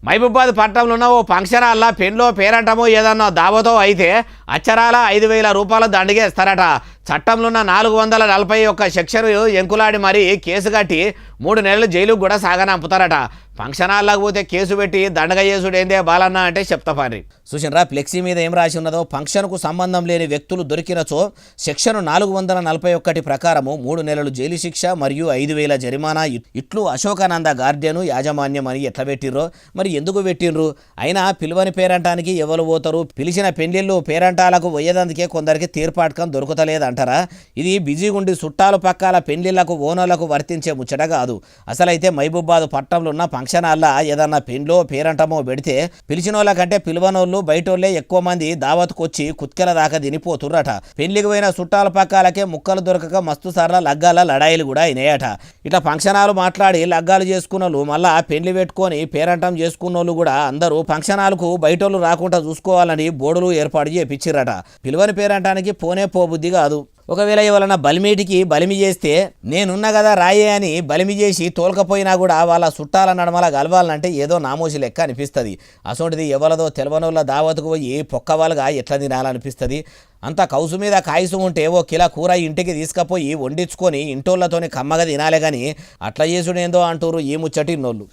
మహబూబాద్ పట్టణంలో ఉన్న ఓ ఫంక్షన్ హాల్లో పెళ్ళో పేరంటమో ఏదన్నా దావతో అయితే అచ్చరాల 5,000 రూపాయల దండగేస్తారట. చట్టంలో ఉన్న 441 సెక్షన్ ఎంకులాడి మరీ కేసు కట్టి 3 నెలలు జైలుకు కూడా సాగనంపుతారట. ఫంక్షన్ హాల్లోకి పోతే కేసు పెట్టి దండగ చేసుడు ఏందే బాలన్న అంటే చెప్తా పని. చూసినరా ఫ్లెక్సీ మీద ఏం రాసి ఉన్నదో, ఫంక్షన్కు సంబంధం లేని వ్యక్తులు దొరికినచో సెక్షన్ 441 ప్రకారము 3 నెలలు జైలు శిక్ష మరియు 5,000 జరిమానా. ఇట్లు అశోకానంద గార్డెను యాజమాన్యం అని ఎట్లా పెట్టిర్రో మరి ఎందుకు పెట్టిండ్రు? అయినా పిలువని పేరంటానికి ఎవరు పోతారు? పిలిచిన పెళ్లిళ్ళు పేరంటాలకు పోయేదందుకే కొందరికి తీర్పాటకం దొరుకుతలేదంటారా? ఇది బిజీగుండి చుట్టాలు పక్కాల పెళ్లిళ్లకు ఓనర్లకు వర్తించే ముచ్చట కాదు. అసలైతే మహబూబాద్ పట్టణంలో ఉన్న ఫంక్షన్ హాల్లో ఏదన్నా పెండ్లో పేరంటమో పెడితే పిలిచిన వాళ్ళ కంటే పిలువనోళ్ళు బయటోళ్లే ఎక్కువ మంది దావత్కు వచ్చి కుత్కెల దాకా తినిపోతుర్రట. పెళ్లికి పోయిన చుట్టాల పక్కాలకే ముక్కలు దొరకక మస్తు సార్ల లగ్గాల లడాయిలు కూడా అయినాయట. ఇట్లా ఫంక్షన్ హాల్ మాట్లాడి లగ్గాలు చేసుకున్నోళ్ళు మళ్ళా పెళ్లి పెట్టుకొని పేరంటం చేసుకున్నోళ్ళు కూడా అందరూ ఫంక్షన్ హాల్కు బయటోళ్ళు రాకుండా చూసుకోవాలని బోర్డులు ఏర్పాటు చేయించిర్రట. పిలువని పేరంటానికి పోనే పోబుద్ధి కాదు. ఒకవేళ ఎవరైనా బలిమీటికి బలిమి చేస్తే నేనున్నా కదా రాయే అని బలిమి చేసి తోలకపోయినా కూడా వాళ్ళ చుట్టాల నడమల గలవాలంటే ఏదో నామోసి లెక్క అనిపిస్తుంది. అసోంటిది ఎవరిదో తెలవనోళ్ళ దావత్కు పోయి పొక్కవాలుగా ఎట్లా తినాలనిపిస్తుంది? అంత కౌసు మీద కాయసు ఉంటే ఓ కిలో కూర ఇంటికి తీసుకుపోయి వండించుకొని ఇంటోళ్ళతోని కమ్మగా తినాలే కానీ అట్లా చేసుడేందో అంటూరు ఈ ముచ్చటిన్నోళ్ళు.